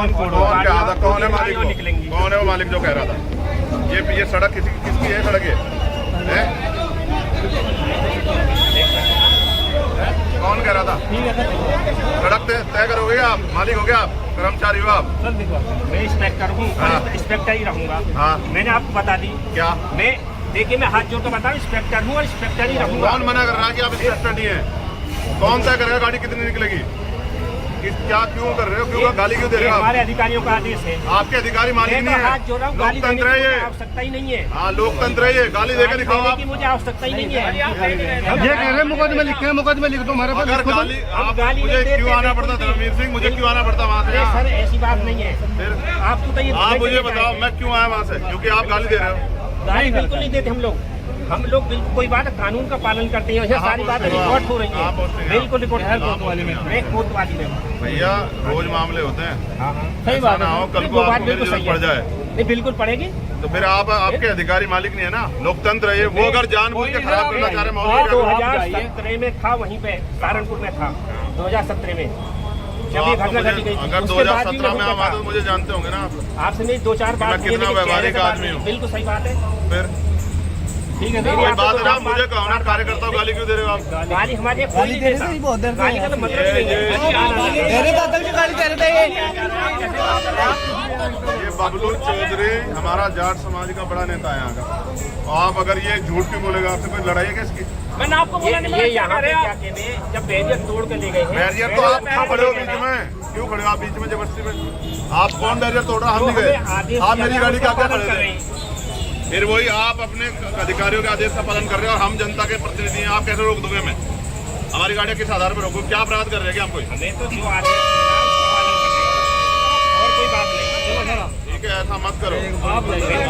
कौन कह रहा था? कौन है मालिक? कौन है वो मालिक जो कह रहा था? ये सड़क किसकी है? सड़क है? कौन कह रहा था? सड़क तय करोगे आप? मालिक हो गया आप? कर्मचारी हो आप? मैं इंस्पेक्टर हूँ, इंस्पेक्टर ही रहूँगा। हाँ। मैंने आपको बता दी क्या? देखिए मैं हाथ जोड़ कर बताऊँ, इंस्पेक्टर हूँ और इंस्पेक्टर ही रहूँगा। कौन मना कर रहा है कि आप इंस्पेक्टर नहीं है? कौन तय करेगा गाड़ी कितनी निकलेगी? क्या क्यों कर रहे हो? क्यों गाली क्यों दे रहे हो? हमारे अधिकारियों का आदेश है। आपके अधिकारी मालिक नहीं है। हाथ जोड़ रहा हूँ, गाली देने लोकतंत्र है ये। आवश्यकता ही नहीं है। हाँ, लोकतंत्र है ये। गाली देकर दिखाओ आप। मुझे आवश्यकता ही नहीं है। ये कह रहे हैं मुकदमे लिखे हैं, मुकदमे लिख दो हमारे पास। अगर गाली मुझे क्यों आना पड़ता था? रणवीर सिंह, मुझे क्यों आना पड़ता वहाँ से? सर ऐसी बात नहीं है। फिर आपको तो आप मुझे बताओ मैं क्यों आया वहाँ से? क्योंकि आप गाली दे रहे हो। गाली बिल्कुल नहीं देते हम लोग बिल्कुल कोई बात कानून का पालन करते हैं। सारी बातें रिकॉर्ड हो रही है, बिल्कुल रिकॉर्ड। कोतवाली में भैया रोज मामले होते हैं। सही बात है। कल को आपको मेरी जरूरत पड़ जाए नहीं, बिल्कुल पड़ेगी। तो फिर आपके अधिकारी मालिक नहीं है ना? लोकतंत्र है ये। वो अगर जानबूझ के खराब करना चाह रहे माहौल 2017 में था, वहीं पे सहारनपुर में था 2017 में जब ये घटना घटी गई। अगर 2017 में आप आते तो मुझे जानते होंगे ना? आपसे नहीं 2-4 बार कितना व्यवहारिक आदमी हूँ। बिल्कुल सही बात है। फिर ठीक है, कोई बात है ना? मुझे कहो कार्यकर्ता गाली क्यों दे रहे हो आप? गाली हमारे कोई नहीं देता। गाली का तो मतलब नहीं है। ये बबलू चौधरी हमारा जाट समाज का बड़ा नेता है यहाँ का। आप अगर ये झूठ क्यों बोलेगा? आपसे कोई लड़ाई है क्या इसकी? मैंने आपको बोला नहीं। ये यहाँ पे क्या कहते हैं, जब बैरियर तोड़ के ले गए हैं। बैरियर तो आप क्यों खड़े हो बीच में? क्यों खड़े हो आप बीच में जबरदस्ती में? आप कौन बैरियर तोड़ रहा? हम नहीं गए। आप मेरी गाड़ी का क्या खड़े थे? फिर वही आप अपने अधिकारियों के आदेश का पालन कर रहे हो और हम जनता के प्रतिनिधि हैं। आप कैसे रोक दोगे? मैं हमारी गाड़ी किस आधार पर रोकूं? क्या अपराध कर रहे हैं हम? कोई हमें तो जो आदेश और कोई बात नहीं। ठीक है, ऐसा मत करो।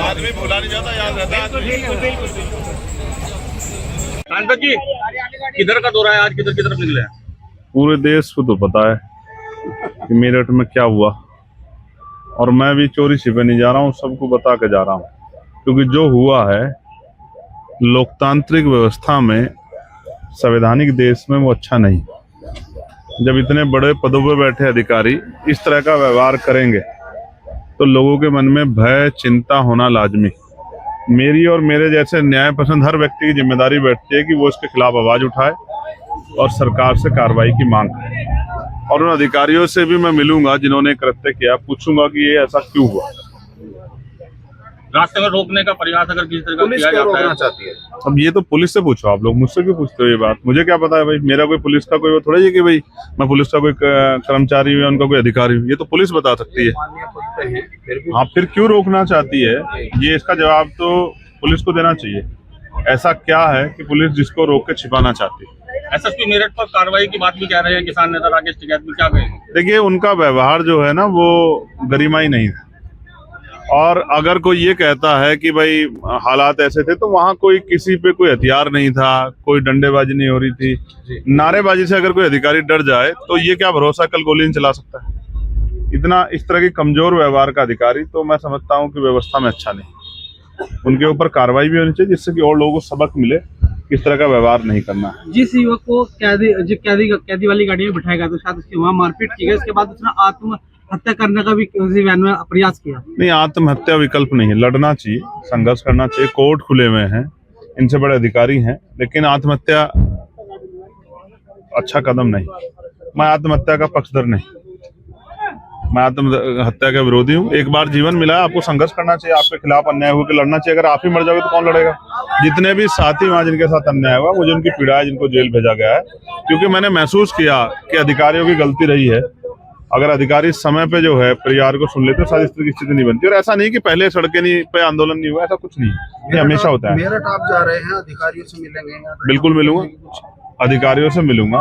आदमी भूला नहीं जाता, याद रहता है। बिल्कुल। जी किधर का दौरा है आज? किधर की तरफ निकले हैं? पूरे देश को तो पता है कि मेरठ में क्या हुआ, और मैं भी चोरी छिपे नहीं जा रहा हूँ, सबको बता के जा रहा हूँ। क्योंकि जो हुआ है लोकतांत्रिक व्यवस्था में, संवैधानिक देश में, वो अच्छा नहीं। जब इतने बड़े पदों पर बैठे अधिकारी इस तरह का व्यवहार करेंगे तो लोगों के मन में भय, चिंता होना लाजमी। मेरी और मेरे जैसे न्याय पसंद हर व्यक्ति की जिम्मेदारी बैठती है कि वो इसके खिलाफ आवाज उठाए और सरकार से कार्रवाई की मांग करे। और उन अधिकारियों से भी मैं मिलूंगा जिन्होंने कृत्य किया, पूछूंगा कि ये ऐसा क्यों हुआ। रास्ते में रोकने का प्रयास अगर किसी तरह का किया जाता है चाहती है। अब ये तो पुलिस से पूछो आप लोग, मुझसे क्यों पूछते हो ये बात? मुझे क्या पता है भाई? मेरा कोई पुलिस का कोई वो थोड़ा ही है कि भाई मैं पुलिस का कोई कर्मचारी हूँ, उनका कोई अधिकारी हूँ। ये तो पुलिस बता सकती है। हाँ, फिर क्यों रोकना चाहती है? ये इसका जवाब तो पुलिस को देना चाहिए। ऐसा क्या है कि पुलिस जिसको रोक के छिपाना चाहती है? एसएसपी मेरठ पर कार्रवाई की बात भी कह रहे हैं किसान नेता राकेश टिकैत भी। क्या कहेंगे? देखिए, उनका व्यवहार जो है ना वो गरिमाई नहीं है। और अगर कोई ये कहता है कि भाई हालात ऐसे थे, तो वहां कोई किसी पे कोई हथियार नहीं था, कोई डंडेबाजी नहीं हो रही थी। नारेबाजी से अगर कोई अधिकारी डर जाए तो ये क्या भरोसा कल गोली नहीं चला सकता है? इतना इस तरह की कमजोर व्यवहार का अधिकारी तो मैं समझता हूँ कि व्यवस्था में अच्छा नहीं। उनके ऊपर कार्रवाई भी होनी चाहिए जिससे कि और लोगों को सबक मिले किस तरह का व्यवहार नहीं करना है। जिस युवक को कैदी वाली गाड़ी में बिठाएगा तो शायद उसकी वहाँ मारपीट की गई, उसके बाद उसने आत्महत्या करने का भी उसी वैन में प्रयास किया। नहीं, आत्महत्या विकल्प नहीं है, लड़ना चाहिए, संघर्ष करना चाहिए। कोर्ट खुले हुए हैं, इनसे बड़े अधिकारी हैं, लेकिन आत्महत्या अच्छा कदम नहीं। मैं आत्महत्या का पक्षधर नहीं, मैं आत्महत्या का विरोधी हूँ। एक बार जीवन मिला है, आपको संघर्ष करना चाहिए, आपके खिलाफ अन्याय होकर लड़ना चाहिए। अगर आप ही मर जाओगे तो कौन लड़ेगा? जितने भी साथी वहां जिनके साथ अन्याय हुआ, मुझे उनकी पीड़ा है, जिनको जेल भेजा गया है, क्योंकि मैंने महसूस किया कि अधिकारियों की गलती रही है। अगर अधिकारी समय पे जो है परिवार को सुन लेते तो शायद इस तरह की स्थिति नहीं बनती। और ऐसा नहीं कि पहले सड़कें नहीं पे आंदोलन नहीं हुआ, ऐसा कुछ नहीं है, ये हमेशा होता है। मेरठ आप जा रहे हैं, अधिकारियों से मिलेंगे? बिल्कुल मिलूंगा, अधिकारियों से मिलूंगा।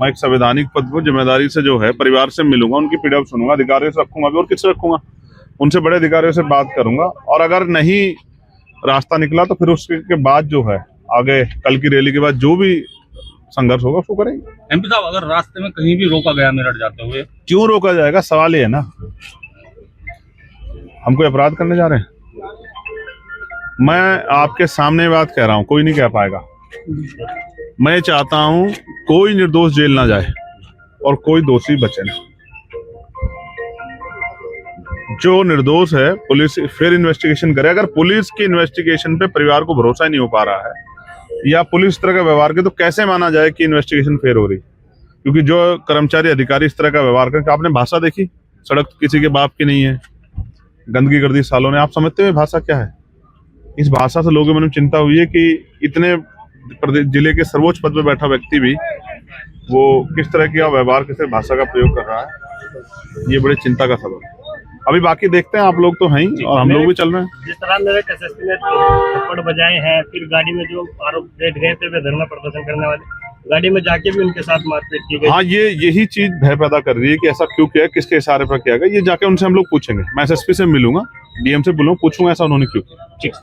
मैं एक संवैधानिक पद पर जिम्मेदारी से जो है परिवार से मिलूंगा, उनकी पीड़ा सुनूंगा, अधिकारियों से रखूंगा भी, और किससे रखूंगा? उनसे बड़े अधिकारियों से बात करूंगा। और अगर नहीं रास्ता निकला तो फिर उसके बाद जो है आगे कल की रैली के बाद जो भी संघर्ष होगा उसको करेंगे। एमपी साहब, अगर रास्ते में कहीं भी रोका गया मेरठ जाते हुए, क्यों रोका जाएगा? सवाल ये है ना, हम कोई अपराध करने जा रहे हैं? मैं आपके सामने बात कह रहा हूं, कोई नहीं कह पाएगा। मैं चाहता हूं कोई निर्दोष जेल ना जाए और कोई दोषी बचे ना। जो निर्दोष है पुलिस फिर इन्वेस्टिगेशन करे। अगर पुलिस की इन्वेस्टिगेशन पे परिवार को भरोसा ही नहीं हो पा रहा है या पुलिस इस तरह का व्यवहार करे, तो कैसे माना जाए कि इन्वेस्टिगेशन फेल हो रही? क्योंकि जो कर्मचारी अधिकारी इस तरह का व्यवहार करें, आपने भाषा देखी, सड़क किसी के बाप की नहीं है, गंदगी कर दी सालों ने। आप समझते हैं भाषा क्या है? इस भाषा से लोगों में चिंता हुई है कि इतने जिले के सर्वोच्च पद पर बैठा व्यक्ति भी वो किस तरह की व्यवहार, किस तरह भाषा का प्रयोग कर रहा है, ये बड़ी चिंता का सबब है। अभी बाकी देखते हैं, आप लोग तो हैं ही और हम लोग भी चल रहे हैं। जिस तरह मेरे एसएसपी ने थप्पड़ बजाए हैं, फिर गाड़ी में जो आरोप बैठ गए थे वे धरना प्रदर्शन करने वाले, गाड़ी में जाके भी उनके साथ मारपीट की गई। हाँ, यही चीज भय पैदा कर रही है कि ऐसा क्यों किया, किसके इशारे पर किया गया। ये जाके उनसे हम लोग पूछेंगे। मैं एसएसपी से मिलूंगा, डीएम से बोलूंगा, पूछूंगा ऐसा उन्होंने क्यों किया।